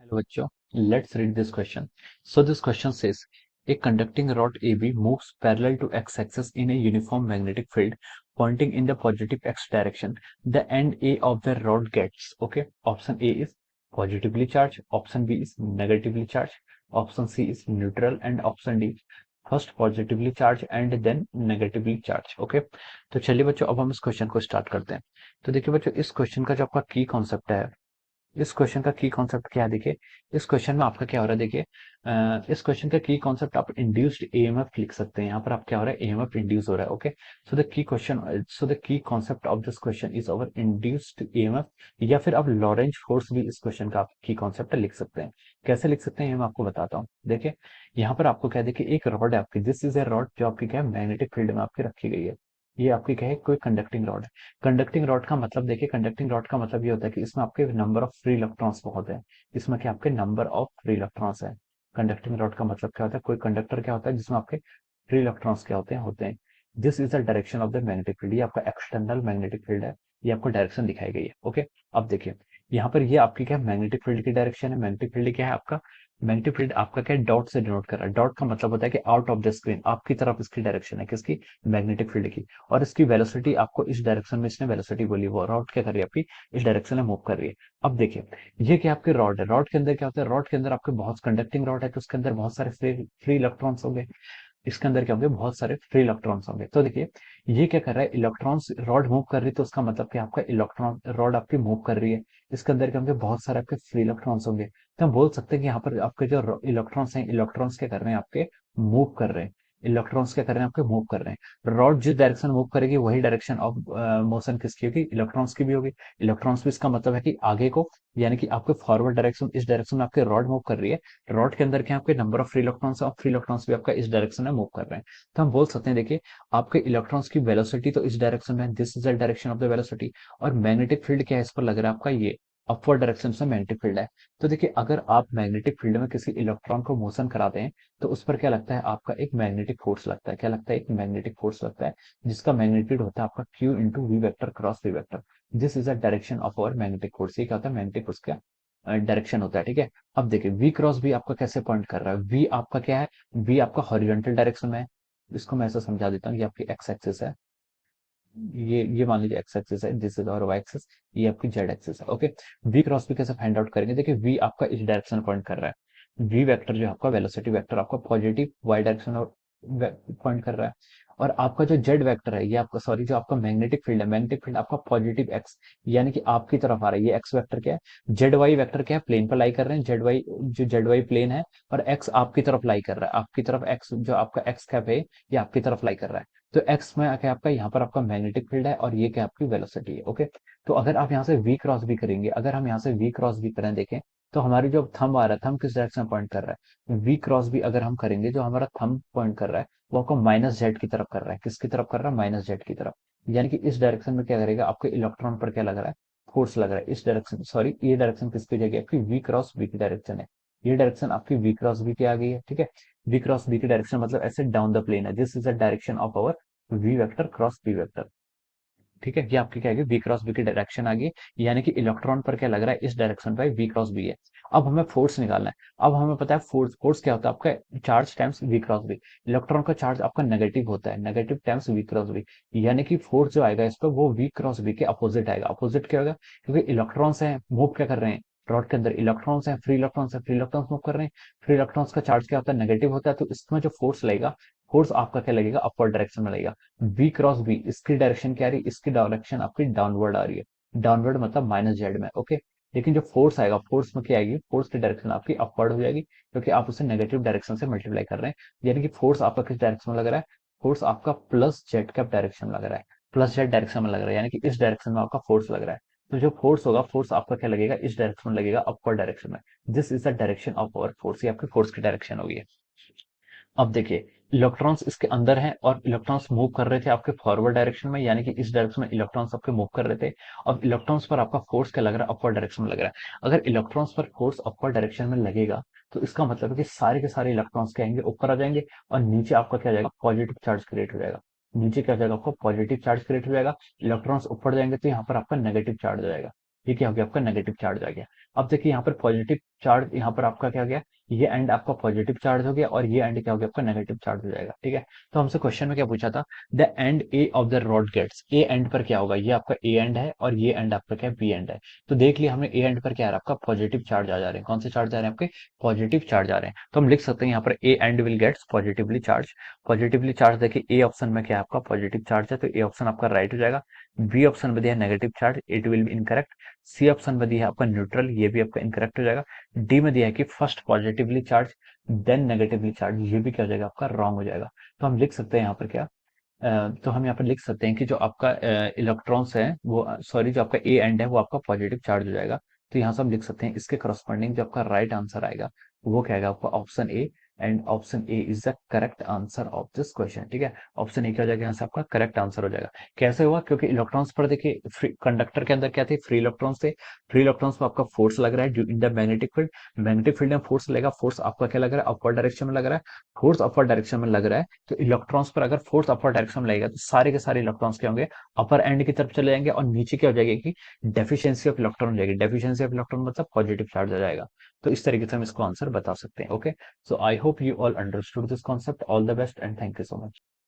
Hello, bachcho. Let's read this question. So this question says, a conducting rod AB moves parallel to x-axis in a uniform magnetic field pointing in the positive x direction. The end A of the rod gets, okay, option A is positively charged, option B is negatively charged, option C is neutral and option D first positively charge and then negatively charge. Okay, तो चलिए बच्चों अब हम इस question को start करते हैं। तो देखिए बच्चों, इस क्वेश्चन का जो आपका की कॉन्सेप्ट है, इस क्वेश्चन का की कॉन्सेप्ट क्या है, देखिए इस क्वेश्चन में आपका क्या हो रहा है, देखिए इस क्वेश्चन का की कॉन्सेप्ट आप इंड्यूस्ड ईएमएफ लिख सकते हैं। यहाँ पर आप क्या हो रहा है, ईएमएफ इंड्यूस हो रहा है। Okay, so the key concept of this question is our induced EMF, या फिर आप लॉरेंज फोर्स भी इस क्वेश्चन का आप की कॉन्सेप्ट लिख सकते हैं। कैसे लिख सकते हैं ये मैं आपको बताता हूँ। देखिए यहाँ पर आपको क्या है, देखिए एक रॉड है आपकी, दिस इज ए रॉड जो आपकी क्या है, मैग्नेटिक फील्ड में आपकी रखी गई है। ये आपकी क्या है, कोई कंडक्टिंग रॉड है। कंडक्टिंग रॉड का मतलब, देखिए कंडक्टिंग रॉड का मतलब ये होता है कि इसमें आपके नंबर ऑफ फ्री इलेक्ट्रॉन्स बहुत है। इसमें क्या आपके नंबर ऑफ फ्री इलेक्ट्रॉन्स है। कंडक्टिंग रॉड का मतलब क्या होता है, कोई कंडक्टर क्या होता है जिसमें आपके फ्री इलेक्ट्रॉन्स क्या होते हैं। This is the direction of the magnetic field. ये आपका एक्सटर्नल मैग्नेटिक फील्ड है। ये आपको डायरेक्शन दिखाई गई है। ओके, अब देखिए यहाँ पर ये आपकी क्या है, मैग्नेटिक फील्ड की डायरेक्शन है। मैग्नेटिक फील्ड क्या है आपका, मैग्नेटिक फील्ड आपका क्या है, डॉट से डिनोट कर रहा है। डॉट का मतलब होता है कि आउट ऑफ द स्क्रीन, आपकी तरफ इसकी डायरेक्शन है, किसकी, मैग्नेटिक फील्ड की। और इसकी वेलोसिटी आपको इस डायरेक्शन में इसने वेलोसिटी बोली, वो रॉड क्या कर रही है आपकी, इस डायरेक्शन में मूव कर रही है। अब देखिए ये क्या आपकी रॉड है, रॉड के अंदर क्या होता है, रॉड के अंदर आपके बहुत कंडक्टिंग रॉड है तो उसके अंदर बहुत सारे फ्री फ्री इलेक्ट्रॉन्स होंगे। इसके अंदर क्या होंगे, बहुत सारे फ्री इलेक्ट्रॉन्स होंगे। तो देखिए ये क्या कर रहा है, इलेक्ट्रॉन्स, रॉड मूव कर रही है तो उसका मतलब कि आपका इलेक्ट्रॉन, रॉड आपकी मूव कर रही है। इसके अंदर क्या होंगे, बहुत सारे आपके फ्री इलेक्ट्रॉन्स होंगे। तो हम बोल सकते हैं कि यहाँ पर आपके जो इलेक्ट्रॉन्स हैं, इलेक्ट्रॉन्स क्या कर रहे हैं, आपके मूव कर रहे हैं। इलेक्ट्रॉन्स क्या कर रहे हैं, आपके मूव कर रहे हैं। रॉड जिस डायरेक्शन मूव करेगी वही डायरेक्शन ऑफ मोशन किसकी होगी, इलेक्ट्रॉन्स की भी होगी। इलेक्ट्रॉन्स भी, इसका मतलब है कि आगे को, यानी कि आपके फॉरवर्ड डायरेक्शन, इस डायरेक्शन में आपके रॉड मूव कर रही है। रॉड के अंदर क्या आपके नंबर ऑफ फ्री इलेक्ट्रॉन्स और फ्री इलेक्ट्रॉन्स भी आपका इस डायरेक्शन में मूव कर रहे हैं। तो हम बोल सकते हैं, देखिए आपके इलेक्ट्रॉन्स की वेलोसिटी तो इस डायरेक्शन में, this is the direction of the velocity. और मैग्नेटिक फील्ड क्या है, इस पर लग रहा है आपका ये अपवर्ड डायरेक्शन से मैग्नेटिक फील्ड है। तो देखिए अगर आप मैग्नेटिक फील्ड में किसी इलेक्ट्रॉन को मोशन कराते हैं तो उस पर क्या लगता है, आपका एक मैग्नेटिक फोर्स लगता है। क्या लगता है, एक मैग्नेटिक फोर्स लगता है, जिसका मैग्नीट्यूड होता है आपका Q into V vector cross V vector. This is the direction of our magnetic force. ये क्या होता है, मैग्नेटिक फोर्स का डायरेक्शन होता है। ठीक है, अब देखिए वी क्रॉस बी आपका कैसे पॉइंट कर रहा है, वी आपका क्या है, वी आपका हॉरिजॉन्टल डायरेक्शन में है। इसको मैं ऐसा समझा देता हूँ, ये आपकी एक्स एक्सिस है, ये मान लीजिए एक्स एक्सिस है, दिस इज और वाई एक्सिस, ये आपकी जेड एक्सिस है। ओके, वी क्रॉस बी कैसे फाइंड आउट करेंगे, देखिए वी आपका इस डायरेक्शन पॉइंट कर रहा है। वी वेक्टर जो है आपका वेलोसिटी वेक्टर आपका पॉजिटिव वाई डायरेक्शन पॉइंट कर रहा है। और आपका जो जेड वेक्टर है, ये आपका, सॉरी, जो आपका मैग्नेटिक फील्ड है, मैग्नेटिक फील्ड आपका पॉजिटिव एक्स, यानी कि आपकी तरफ आ रहा है। ये एक्स वेक्टर क्या है, जेड वाई वेक्टर क्या है, प्लेन पर लाई कर रहे हैं। जेड वाई, जो जेड वाई प्लेन है, और एक्स आपकी तरफ लाई कर रहा है। आपकी तरफ एक्स, जो आपका एक्स कैप है, ये आपकी तरफ लाई कर रहा है। तो एक्स में क्या आपका, यहाँ पर आपका मैग्नेटिक फील्ड है और ये क्या आपकी वेलोसिटी है। ओके, तो अगर आप यहाँ से वी क्रॉस भी करेंगे, अगर हम यहाँ से वी क्रॉस भी करें, देखें तो हमारी जो थंब आ रहा है, थंब किस डायरेक्शन में पॉइंट कर रहा है, वी क्रॉस भी अगर हम करेंगे, जो हमारा थंब पॉइंट कर रहा है वो आपको माइनस जेड की तरफ कर रहा है। किसकी तरफ कर रहा है, माइनस जेड की तरफ। यानी कि इस डायरेक्शन में क्या करेगा, आपके इलेक्ट्रॉन पर क्या लग रहा है, फोर्स लग रहा है। इस डायरेक्शन, सॉरी, ये डायरेक्शन किसकी जगह, आपकी वी क्रॉस बी की डायरेक्शन है। ये डायरेक्शन आपकी वी क्रॉस बी की आ गई है। ठीक है, वी क्रॉस बी की डायरेक्शन मतलब ऐसे डाउन द प्लेन है। This is the direction of our V vector cross B vector. ठीक है, ये आपकी क्या है, वी क्रॉस बी की डायरेक्शन आ गई। यानी कि इलेक्ट्रॉन पर क्या लग रहा है, इस डायरेक्शन पर वी क्रॉस बी है। अब हमें फोर्स निकालना है। अब हमें पता है फोर्स, फोर्स क्या होता है आपका, charge times V cross B. Electron का चार्ज आपका नेगेटिव होता है, negative times V cross B. यानी कि फोर्स जो आएगा इस पर, वो वी क्रॉस बी के अपोजिट आएगा। अपोजिट क्या होगा, क्योंकि इलेक्ट्रॉन्स हैं मूव क्या कर रहे हैं, रॉड के अंदर इलेक्ट्रॉन्स हैं, फ्री इलेक्ट्रॉन्स हैं, फ्री इलेक्ट्रॉन्स मूव कर रहे हैं। फ्री इलेक्ट्रॉन्स का चार्ज क्या होता है, नेगेटिव होता है। तो इसमें जो फोर्स लगेगा, फोर्स आपका क्या लगेगा, अपवर्ड डायरेक्शन में लगेगा। बी क्रॉस बी, इसकी डायरेक्शन क्या आ रही है, इसकी डायरेक्शन आपकी डाउनवर्ड आ रही है। डाउनवर्ड मतलब माइनस जेड में। ओके, लेकिन जो फोर्स आएगा, फोर्स में क्या आएगी, फोर्स की डायरेक्शन आपकी अपवर्ड हो जाएगी, क्योंकि आप उसे नेगेटिव डायरेक्शन से मल्टीप्लाई कर रहे हैं। यानी कि फोर्स आपका किस डायरेक्शन में लग रहा है, फोर्स आपका प्लस जेड कैप डायरेक्शन में लग रहा है। प्लस जेड डायरेक्शन में लग रहा है, यानी कि इस डायरेक्शन में आपका फोर्स लग रहा है। तो जो फोर्स होगा, फोर्स आपका क्या लगेगा, इस डायरेक्शन में लगेगा, अपवर्ड डायरेक्शन में। This is the direction of our force. ये आपकी फोर्स की डायरेक्शन होगी। अब देखिए इलेक्ट्रॉन्स इसके अंदर हैं और इलेक्ट्रॉन्स मूव कर रहे थे आपके फॉरवर्ड डायरेक्शन में, यानी कि इस डायरेक्शन में इलेक्ट्रॉन्स आपके मूव कर रहे थे। और इलेक्ट्रॉन्स पर आपका फोर्स क्या लग रहा है, अपवर्ड डायरेक्शन में लग रहा है। अगर इलेक्ट्रॉन्स पर फोर्स अपवर्ड डायरेक्शन में लगेगा तो इसका मतलब है कि सारे के सारे इलेक्ट्रॉन्स क्या आएंगे, ऊपर आ जाएंगे। और नीचे आपका क्या जाएगा, पॉजिटिव चार्ज क्रिएट हो जाएगा। नीचे क्या हो जाएगा, आपका पॉजिटिव चार्ज क्रिएट हो जाएगा। इलेक्ट्रॉन्स ऊपर जाएंगे तो यहाँ पर आपका नेगेटिव चार्ज आ जाएगा। ये क्या हो गया, आपका नेगेटिव चार्ज आ गया। अब देखिए यहाँ पर पॉजिटिव चार्ज यहाँ पर आपका क्या हो गया, ये एंड आपका पॉजिटिव चार्ज हो गया और ये एंड क्या हो गया आपका नेगेटिव चार्ज हो जाएगा। ठीक है, तो हमसे क्वेश्चन में क्या पूछा था, the end A of the rod gets, A end पर क्या होगा, ये आपका ए एंड है और ये एंड आपका क्या बी एंड है। तो देख लिया हमने ए एंड पर क्या आ रहा है आपका पॉजिटिव चार्ज आ जा रहे हैं, कौन से चार्ज आ रहे हैं आपके पॉजिटिव चार्ज आ रहे हैं। तो हम लिख सकते हैं यहाँ पर A end will gets positively charge. Positively charge देखिए ए ऑप्शन में क्या है आपका पॉजिटिव चार्ज है, तो ए ऑप्शन आपका राइट हो जाएगा। बी ऑप्शन में दिया है negative charge, it will be incorrect. C option में दिया है आपका न्यूट्रल, ये भी आपका इनकरेक्ट हो जाएगा। डी में दिया है कि first positively charge then negatively charge, ये भी क्या हो जाएगा आपका रॉन्ग हो जाएगा। तो हम लिख सकते हैं यहाँ पर क्या, तो हम यहाँ पर लिख सकते हैं कि जो आपका इलेक्ट्रॉन्स है वो सॉरी जो आपका ए एंड है वो आपका पॉजिटिव चार्ज हो जाएगा। तो यहाँ से हम लिख सकते हैं इसके करस्पॉन्डिंग जो आपका राइट आंसर आएगा वो क्या आएगा आपका option A. And option A is the correct answer of this question. ठीक है, ऑप्शन ए क्या हो जाएगा यहाँ से आपका करेक्ट आंसर हो जाएगा। कैसे हुआ, क्योंकि इलेक्ट्रॉन्स पर देखिए फ्री कंडक्टर के अंदर क्या थे, फ्री इलेक्ट्रॉन्स थे। फ्री इलेक्ट्रॉन्स पर आपका फोर्स लग रहा है due in the magnetic field. Magnetic field में फोर्स लगेगा, फोर्स आपका क्या लग रहा है अपवर्ड डायरेक्शन में लग रहा है। फोर्स अपवर्ड डायरेक्शन में लग रहा है, तो इलेक्ट्रॉन्स पर अगर फोर्स अपर डायरेक्शन में लगेगा तो सारे के सारे इलेक्ट्रॉन्स क्या होंगे अपर एंड की तरफ चले जाएंगे और नीचे क्या हो जाएगी कि डेफिशिएंसी ऑफ इलेक्ट्रॉन हो जाएगी। डेफिशिएंसी ऑफ इलेक्ट्रॉन मतलब पॉजिटिव चार्ज आ जाएगा। तो इस तरीके से हम इसको आंसर बता सकते हैं। Okay, so I hope you all understood this concept. All the best and thank you so much.